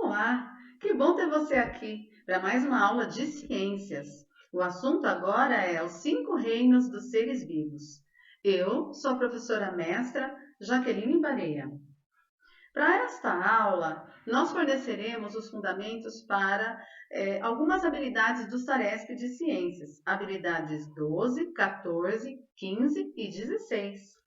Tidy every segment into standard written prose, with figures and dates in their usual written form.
Olá, que bom ter você aqui para mais uma aula de ciências. O assunto agora é os 5 reinos dos seres vivos. Eu sou a professora mestra Jaqueline Barea. Para esta aula, nós forneceremos os fundamentos para algumas habilidades do SARESP de Ciências, habilidades 12, 14, 15 e 16.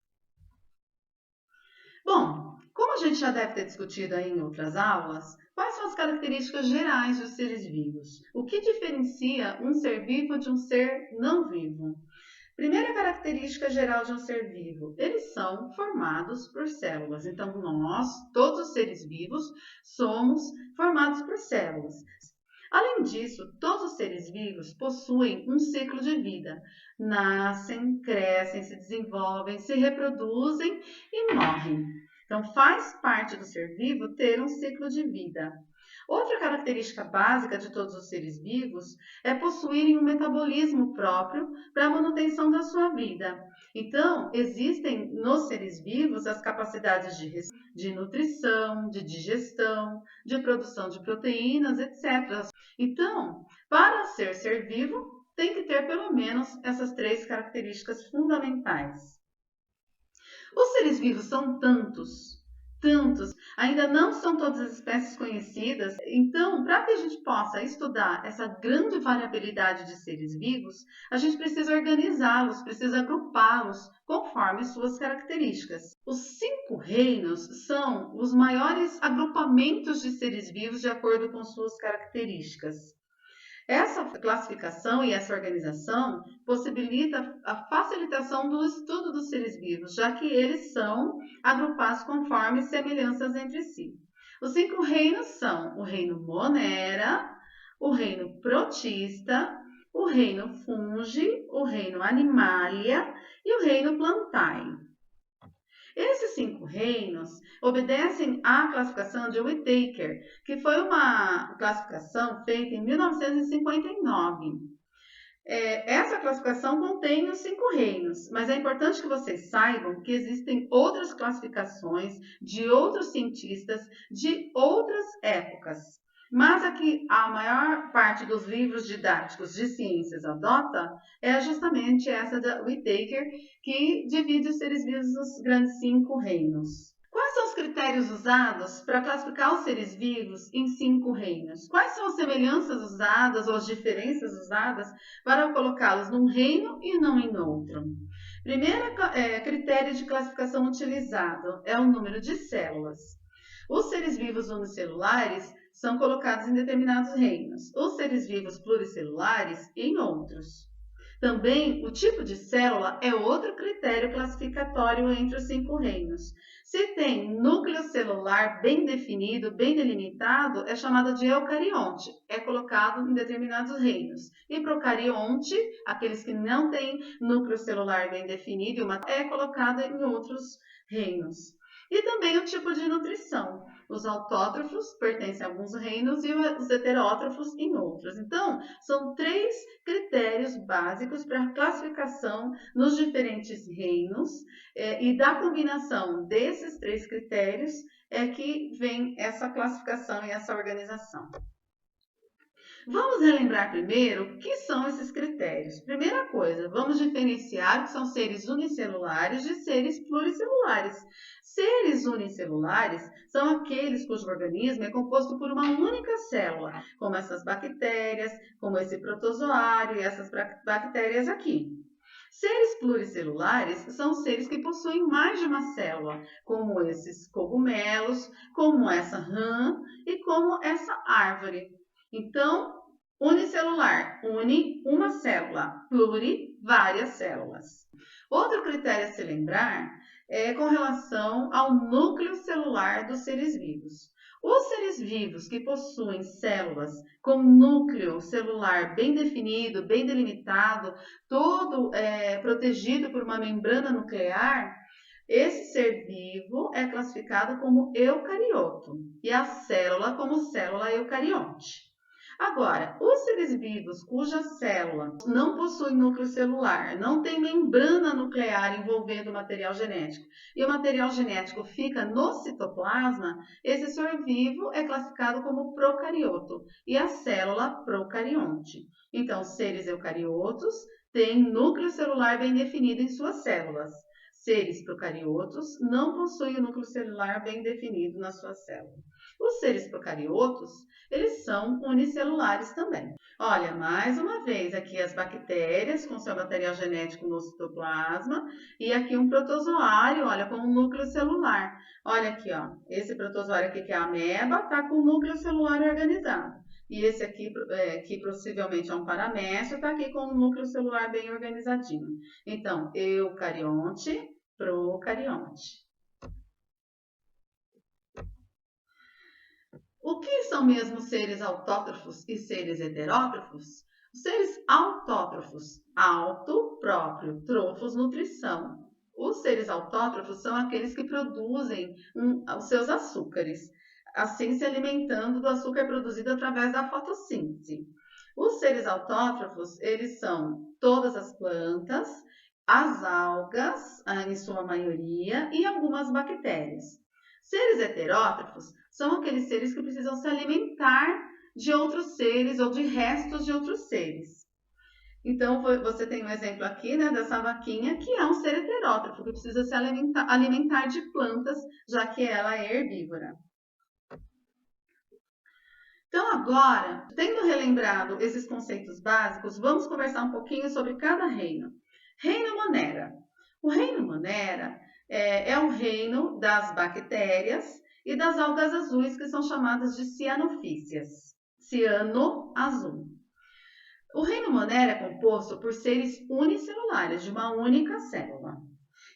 Bom, como a gente já deve ter discutido aí em outras aulas, quais são as características gerais dos seres vivos? O que diferencia um ser vivo de um ser não vivo? Primeira característica geral de um ser vivo, eles são formados por células. Então, nós, todos os seres vivos, somos formados por células. Além disso, todos os seres vivos possuem um ciclo de vida. Nascem, crescem, se desenvolvem, se reproduzem e morrem. Então, faz parte do ser vivo ter um ciclo de vida. Outra característica básica de todos os seres vivos é possuírem um metabolismo próprio para a manutenção da sua vida. Então, existem nos seres vivos as capacidades de nutrição, de digestão, de produção de proteínas, etc. Então, para ser vivo, tem que ter pelo menos essas 3 características fundamentais. Os seres vivos são tantos, ainda não são todas as espécies conhecidas. Então, para que a gente possa estudar essa grande variabilidade de seres vivos, a gente precisa organizá-los, precisa agrupá-los conforme suas características. Os 5 reinos são os maiores agrupamentos de seres vivos de acordo com suas características. Essa classificação e essa organização possibilita a facilitação do estudo dos seres vivos, já que eles são agrupados conforme semelhanças entre si. Os 5 reinos são o reino Monera, o reino Protista, o reino Fungi, o reino Animalia e o reino Plantae. Esses 5 reinos obedecem à classificação de Whittaker, que foi uma classificação feita em 1959. Essa classificação contém os 5 reinos, mas é importante que vocês saibam que existem outras classificações de outros cientistas de outras épocas. Mas a que a maior parte dos livros didáticos de ciências adota é justamente essa da Whittaker, que divide os seres vivos nos grandes 5 reinos. Quais são os critérios usados para classificar os seres vivos em 5 reinos? Quais são as semelhanças usadas ou as diferenças usadas para colocá-los num reino e não em outro? Primeiro critério de classificação utilizado é o número de células. Os seres vivos unicelulares são colocados em determinados reinos, os seres vivos pluricelulares em outros. Também, o tipo de célula é outro critério classificatório entre os 5 reinos. Se tem núcleo celular bem definido, bem delimitado, é chamado de eucarionte, é colocado em determinados reinos. E procarionte, aqueles que não têm núcleo celular bem definido, é colocado em outros reinos. E também o tipo de nutrição. Os autótrofos pertencem a alguns reinos e os heterótrofos em outros. Então, são 3 critérios básicos para a classificação nos diferentes reinos, e da combinação desses 3 critérios é que vem essa classificação e essa organização. Vamos relembrar primeiro o que são esses critérios. Primeira coisa, vamos diferenciar o que são seres unicelulares de seres pluricelulares. Seres unicelulares são aqueles cujo organismo é composto por uma única célula, como essas bactérias, como esse protozoário e essas bactérias aqui. Seres pluricelulares são seres que possuem mais de uma célula, como esses cogumelos, como essa rã e como essa árvore. Então, unicelular, une uma célula, pluri, várias células. Outro critério a se lembrar é com relação ao núcleo celular dos seres vivos. Os seres vivos que possuem células com núcleo celular bem definido, bem delimitado, todo protegido por uma membrana nuclear, esse ser vivo é classificado como eucarioto e a célula como célula eucarionte. Agora, os seres vivos cuja célula não possui núcleo celular, não tem membrana nuclear envolvendo o material genético, e o material genético fica no citoplasma, esse ser vivo é classificado como procarioto e a célula procarionte. Então, seres eucariotos têm núcleo celular bem definido em suas células. Seres procariotos não possuem o núcleo celular bem definido na sua célula. Os seres procariotos, eles são unicelulares também. Olha, mais uma vez, aqui as bactérias com seu material genético no citoplasma e aqui um protozoário, olha, com um núcleo celular. Olha aqui, ó, esse protozoário aqui que é a ameba, está com o núcleo celular organizado. E esse aqui, que possivelmente é um paramécio, está aqui com o núcleo celular bem organizadinho. Então, eucarionte, procarionte. O que são mesmo seres autótrofos e seres heterótrofos? Os seres autótrofos, auto, próprio, trofos, nutrição. Os seres autótrofos são aqueles que produzem os seus açúcares, assim se alimentando do açúcar produzido através da fotossíntese. Os seres autótrofos, eles são todas as plantas, as algas, em sua maioria, e algumas bactérias. Seres heterótrofos são aqueles seres que precisam se alimentar de outros seres ou de restos de outros seres. Então, você tem um exemplo aqui, né, dessa vaquinha, que é um ser heterótrofo, que precisa se alimentar de plantas, já que ela é herbívora. Então, agora, tendo relembrado esses conceitos básicos, vamos conversar um pouquinho sobre cada reino. Reino Monera. O reino Monera é o reino das bactérias e das algas azuis, que são chamadas de cianofícias. Ciano azul. O reino Monera é composto por seres unicelulares, de uma única célula.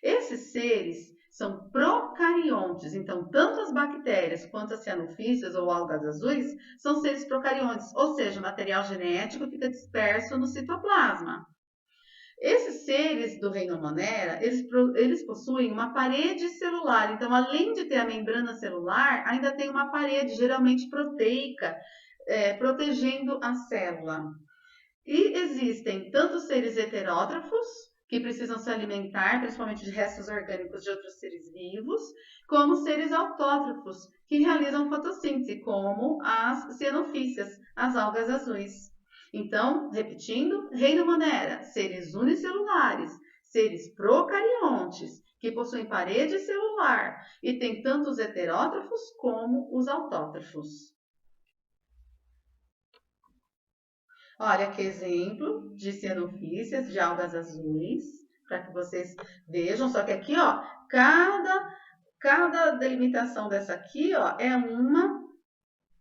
Esses seres são procariontes, então tanto as bactérias quanto as cianofícias ou algas azuis são seres procariontes, ou seja, o material genético fica disperso no citoplasma. Esses seres do reino Monera, eles possuem uma parede celular, então além de ter a membrana celular, ainda tem uma parede, geralmente proteica, protegendo a célula. E existem tanto seres heterótrofos, que precisam se alimentar, principalmente de restos orgânicos de outros seres vivos, como seres autótrofos, que realizam fotossíntese, como as cianofícias, as algas azuis. Então, repetindo, reino Monera, seres unicelulares, seres procariontes, que possuem parede celular e tem tanto os heterótrofos como os autótrofos. Olha que exemplo de cianofícias, de algas azuis, para que vocês vejam. Só que aqui, ó, cada delimitação dessa aqui, ó, é uma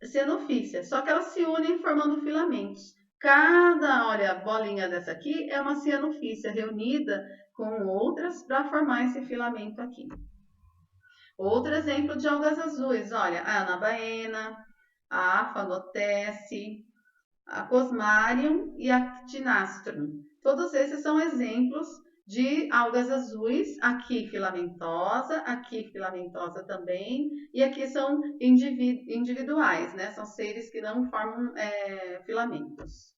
cianofícia. Só que elas se unem formando filamentos. Cada, olha, bolinha dessa aqui é uma cianofícia reunida com outras para formar esse filamento aqui. Outro exemplo de algas azuis, olha, a anabaena, a afanotesse, a Cosmarium e a Actinastrum. Todos esses são exemplos de algas azuis, aqui filamentosa também, e aqui são individuais, né? São seres que não formam filamentos.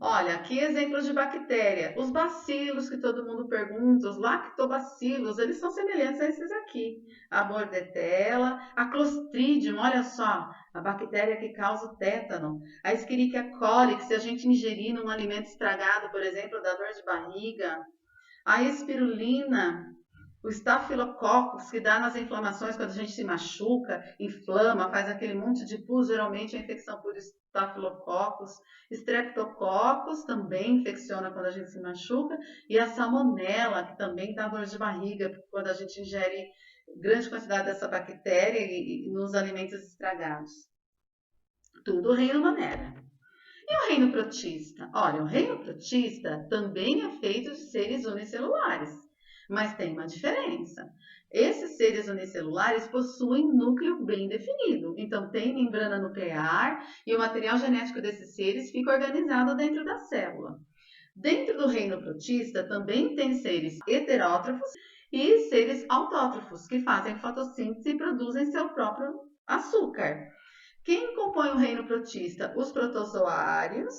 Olha, aqui exemplos de bactéria. Os bacilos que todo mundo pergunta, os lactobacilos, eles são semelhantes a esses aqui. A bordetella, a Clostridium, olha só, a bactéria que causa o tétano. A Escherichia coli, que se a gente ingerir num alimento estragado, por exemplo, dá dor de barriga. A espirulina, o Staphylococcus, que dá nas inflamações quando a gente se machuca, inflama, faz aquele monte de pus, geralmente é infecção por Staphylococcus. Streptococcus também infecciona quando a gente se machuca. E a Salmonella, que também dá dor de barriga quando a gente ingere grande quantidade dessa bactéria nos alimentos estragados. Tudo o reino Monera. E o reino protista? Olha, o reino protista também é feito de seres unicelulares, mas tem uma diferença. Esses seres unicelulares possuem núcleo bem definido, então tem membrana nuclear e o material genético desses seres fica organizado dentro da célula. Dentro do reino protista também tem seres heterótrofos e seres autótrofos, que fazem fotossíntese e produzem seu próprio açúcar. Quem compõe o reino protista? Os protozoários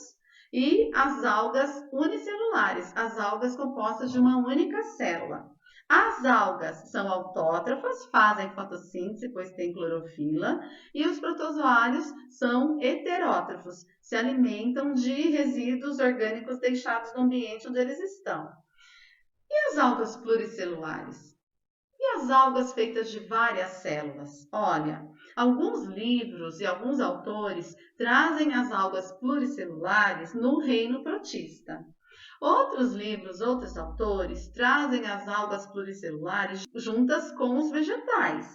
e as algas unicelulares, as algas compostas de uma única célula. As algas são autótrofas, fazem fotossíntese, pois têm clorofila, e os protozoários são heterótrofos, se alimentam de resíduos orgânicos deixados no ambiente onde eles estão. E as algas pluricelulares? E as algas feitas de várias células? Olha, alguns livros e alguns autores trazem as algas pluricelulares no reino protista. Outros livros, outros autores trazem as algas pluricelulares juntas com os vegetais.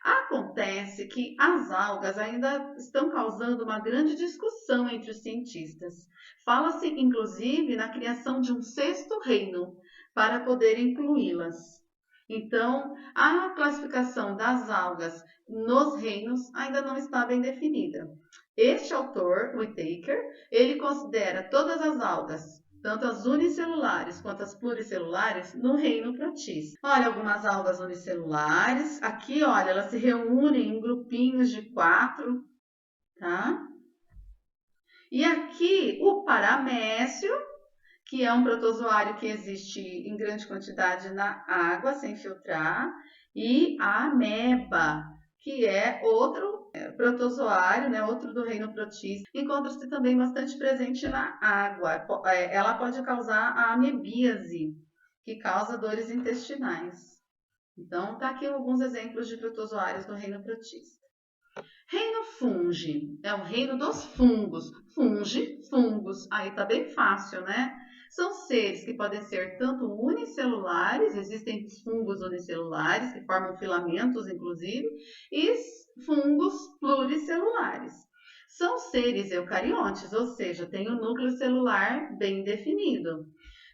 Acontece que as algas ainda estão causando uma grande discussão entre os cientistas. Fala-se, inclusive, na criação de um sexto reino para poder incluí-las. Então, a classificação das algas nos reinos ainda não está bem definida. Este autor, Whittaker, ele considera todas as algas, tanto as unicelulares quanto as pluricelulares, no reino protista. Olha, algumas algas unicelulares, aqui, olha, elas se reúnem em grupinhos de 4, tá? E aqui, o paramécio, que é um protozoário que existe em grande quantidade na água, sem filtrar, e a ameba, que é outro protozoário, né, outro do reino protista, encontra-se também bastante presente na água. Ela pode causar a amebíase, que causa dores intestinais. Então, tá aqui alguns exemplos de protozoários do reino protista. Reino fungi é o reino dos fungos. Fungi, fungos. Aí tá bem fácil, né? São seres que podem ser tanto unicelulares, existem fungos unicelulares que formam filamentos, inclusive, e fungos pluricelulares. São seres eucariontes, ou seja, têm o núcleo celular bem definido.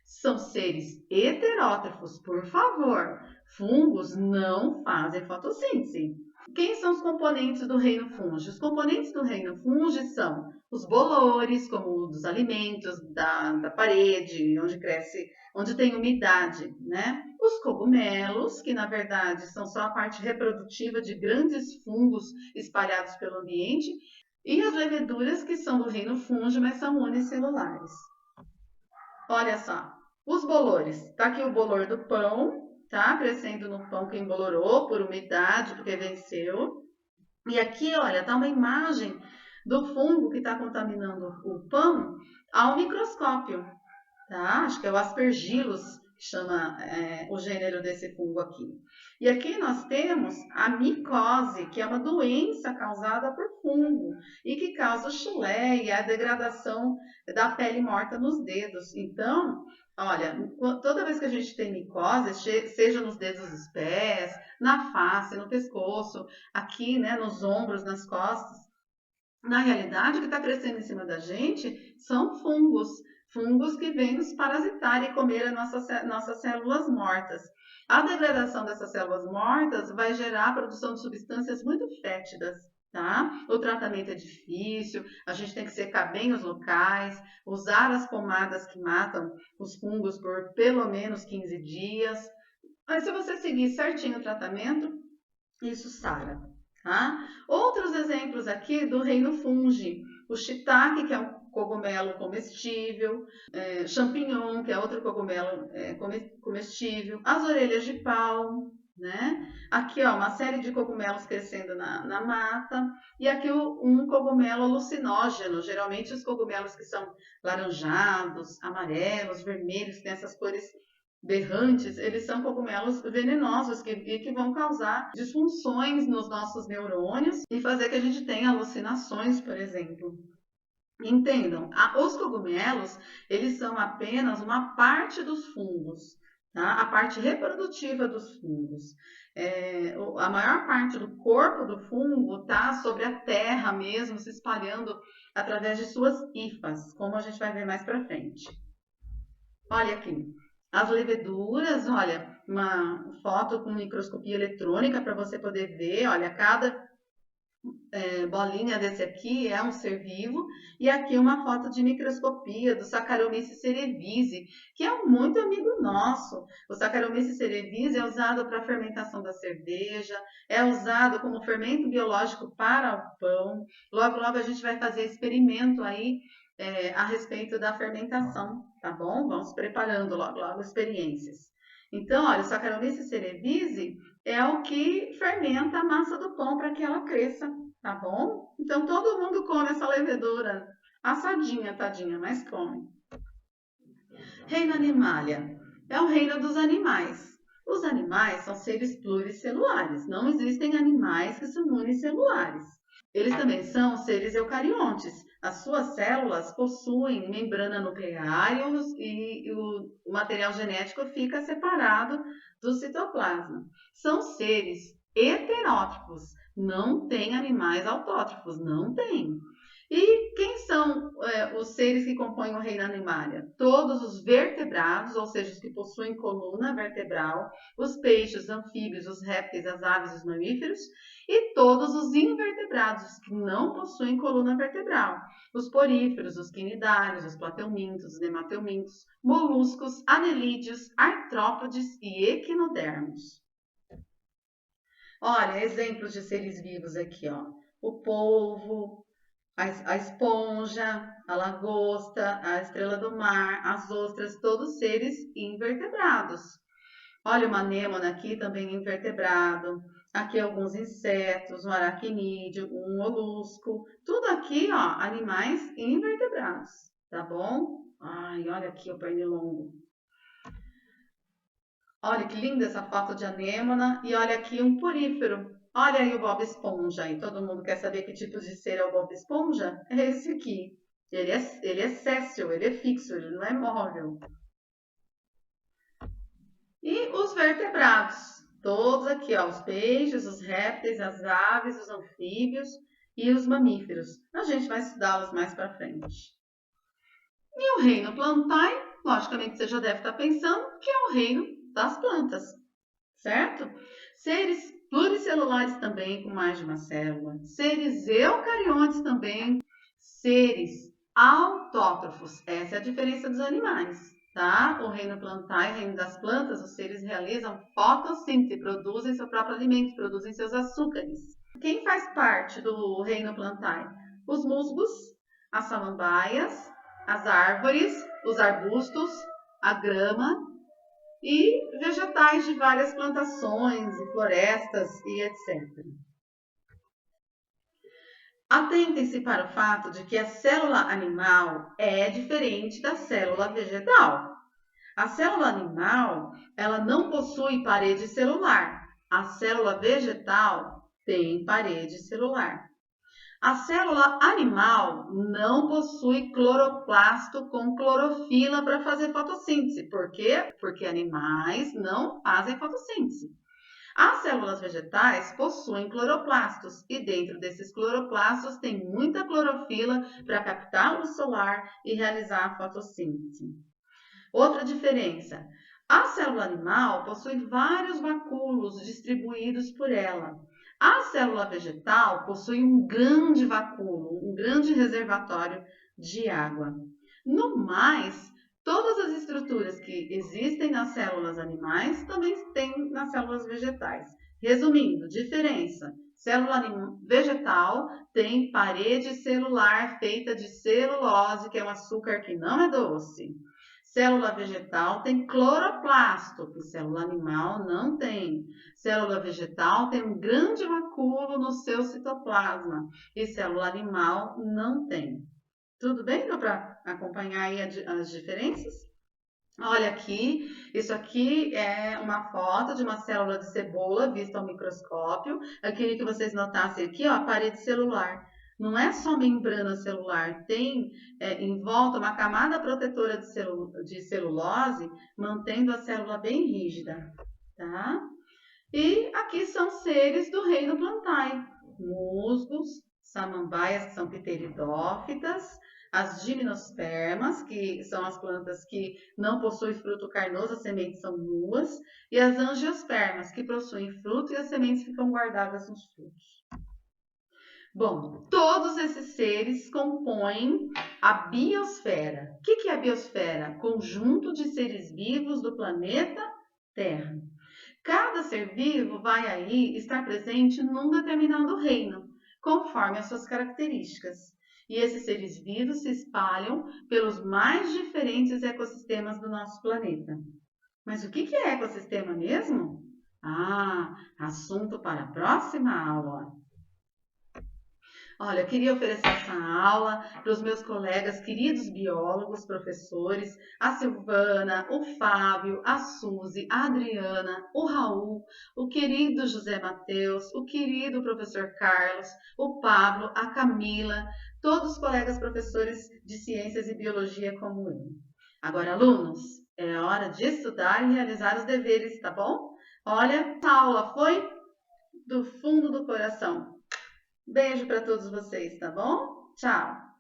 São seres heterótrofos, por favor. Fungos não fazem fotossíntese. Quem são os componentes do reino fungi? Os componentes do reino fungi são os bolores, como dos alimentos, da parede, onde cresce, onde tem umidade, né? Os cogumelos, que na verdade são só a parte reprodutiva de grandes fungos espalhados pelo ambiente, e as leveduras, que são do reino fungi, mas são unicelulares. Olha só, os bolores. Tá aqui o bolor do pão, tá? Crescendo no pão que embolorou por umidade, porque venceu. E aqui, olha, tá uma imagem do fungo que está contaminando o pão ao microscópio, tá? Acho que é o Aspergillus, que chama o gênero desse fungo aqui. E aqui nós temos a micose, que é uma doença causada por fungo e que causa o chulé e a degradação da pele morta nos dedos. Então, olha, toda vez que a gente tem micose, seja nos dedos dos pés, na face, no pescoço, aqui, né, nos ombros, nas costas, na realidade, o que está crescendo em cima da gente são fungos. Fungos que vêm nos parasitar e comer as nossas células mortas. A degradação dessas células mortas vai gerar a produção de substâncias muito fétidas, tá? O tratamento é difícil, a gente tem que secar bem os locais, usar as pomadas que matam os fungos por pelo menos 15 dias. Mas se você seguir certinho o tratamento, isso sara. Tá? Outros exemplos aqui do reino fungi. O shiitake, que é um cogumelo comestível, champignon, que é outro cogumelo comestível, as orelhas de pau, né? Aqui, ó, uma série de cogumelos crescendo na mata, e aqui um cogumelo alucinógeno, geralmente os cogumelos que são laranjados, amarelos, vermelhos, que tem essas cores berrantes, eles são cogumelos venenosos que vão causar disfunções nos nossos neurônios e fazer que a gente tenha alucinações, por exemplo. Entendam, os cogumelos, eles são apenas uma parte dos fungos, tá? A parte reprodutiva dos fungos. A maior parte do corpo do fungo está sobre a terra mesmo, se espalhando através de suas hifas, como a gente vai ver mais para frente. Olha aqui. As leveduras, olha, uma foto com microscopia eletrônica para você poder ver, olha, cada bolinha desse aqui é um ser vivo, e aqui uma foto de microscopia do Saccharomyces cerevisiae, que é muito amigo nosso. O Saccharomyces cerevisiae é usado para a fermentação da cerveja, é usado como fermento biológico para o pão. Logo, logo a gente vai fazer experimento aí a respeito da fermentação, tá bom? Vamos preparando logo, logo experiências. Então, olha, o Saccharomyces cerevisiae é o que fermenta a massa do pão para que ela cresça, tá bom? Então todo mundo come essa levedura assadinha, tadinha, mas come. Reino Animalia é o reino dos animais. Os animais são seres pluricelulares, não existem animais que são unicelulares. Eles também são seres eucariontes. As suas células possuem membrana nuclear e o material genético fica separado do citoplasma. São seres heterótrofos, não tem animais autótrofos, não tem. E quem são os seres que compõem o reino animalia? Todos os vertebrados, ou seja, os que possuem coluna vertebral, os peixes, os anfíbios, os répteis, as aves, os mamíferos, e todos os invertebrados que não possuem coluna vertebral, os poríferos, os quinidários, os plateumintos, os nemateumintos, moluscos, anelídeos, artrópodes e equinodermos. Olha, exemplos de seres vivos aqui, ó. O polvo, a esponja, a lagosta, a estrela do mar, as ostras, todos seres invertebrados. Olha uma anêmona aqui, também invertebrado. Aqui alguns insetos, um aracnídeo, um molusco. Tudo aqui, ó, animais invertebrados, tá bom? Ai, olha aqui o pernilongo. Olha que linda essa foto de anêmona. E olha aqui um porífero. Olha aí o Bob Esponja. E todo mundo quer saber que tipo de ser é o Bob Esponja? É esse aqui. Ele é séssil, ele é fixo, ele não é móvel. E os vertebrados, todos aqui, ó, os peixes, os répteis, as aves, os anfíbios e os mamíferos. A gente vai estudá-los mais para frente. E o reino plantae, logicamente você já deve estar pensando que é o reino das plantas, certo? Seres pluricelulares também com mais de uma célula, seres eucariontes também, seres autótrofos. Essa é a diferença dos animais. Tá? O reino plantae, o reino das plantas, os seres realizam fotossíntese, produzem seu próprio alimento, produzem seus açúcares. Quem faz parte do reino plantae? Os musgos, as samambaias, as árvores, os arbustos, a grama e vegetais de várias plantações e florestas e etc. Atentem-se para o fato de que a célula animal é diferente da célula vegetal. A célula animal, ela não possui parede celular. A célula vegetal tem parede celular. A célula animal não possui cloroplasto com clorofila para fazer fotossíntese. Por quê? Porque animais não fazem fotossíntese. As células vegetais possuem cloroplastos e dentro desses cloroplastos tem muita clorofila para captar a luz solar e realizar a fotossíntese. Outra diferença: a célula animal possui vários vacúolos distribuídos por ela. A célula vegetal possui um grande vacúolo, um grande reservatório de água. No mais, todas as estruturas que existem nas células animais também tem nas células vegetais. Resumindo, diferença: célula vegetal tem parede celular feita de celulose, que é um açúcar que não é doce. Célula vegetal tem cloroplasto, que célula animal não tem. Célula vegetal tem um grande vacúolo no seu citoplasma e célula animal não tem. Tudo bem? Deu para acompanhar aí as diferenças? Olha aqui, isso aqui é uma foto de uma célula de cebola vista ao microscópio. Eu queria que vocês notassem aqui, ó, a parede celular. Não é só membrana celular, tem em volta uma camada protetora de celulose, mantendo a célula bem rígida, tá? E aqui são seres do reino plantae, musgos, samambaias, que são pteridófitas, as gimnospermas, que são as plantas que não possuem fruto carnoso, as sementes são nuas, e as angiospermas, que possuem fruto e as sementes ficam guardadas nos frutos. Bom, todos esses seres compõem a biosfera. O que é a biosfera? Conjunto de seres vivos do planeta Terra. Cada ser vivo vai aí estar presente num determinado reino, conforme as suas características. E esses seres vivos se espalham pelos mais diferentes ecossistemas do nosso planeta. Mas o que é ecossistema mesmo? Ah, assunto para a próxima aula. Olha, eu queria oferecer essa aula para os meus colegas, queridos biólogos, professores, a Silvana, o Fábio, a Suzy, a Adriana, o Raul, o querido José Mateus, o querido professor Carlos, o Pablo, a Camila, todos os colegas professores de ciências e biologia como eu. Agora, alunos, é hora de estudar e realizar os deveres, tá bom? Olha, a aula foi do fundo do coração. Beijo para todos vocês, tá bom? Tchau!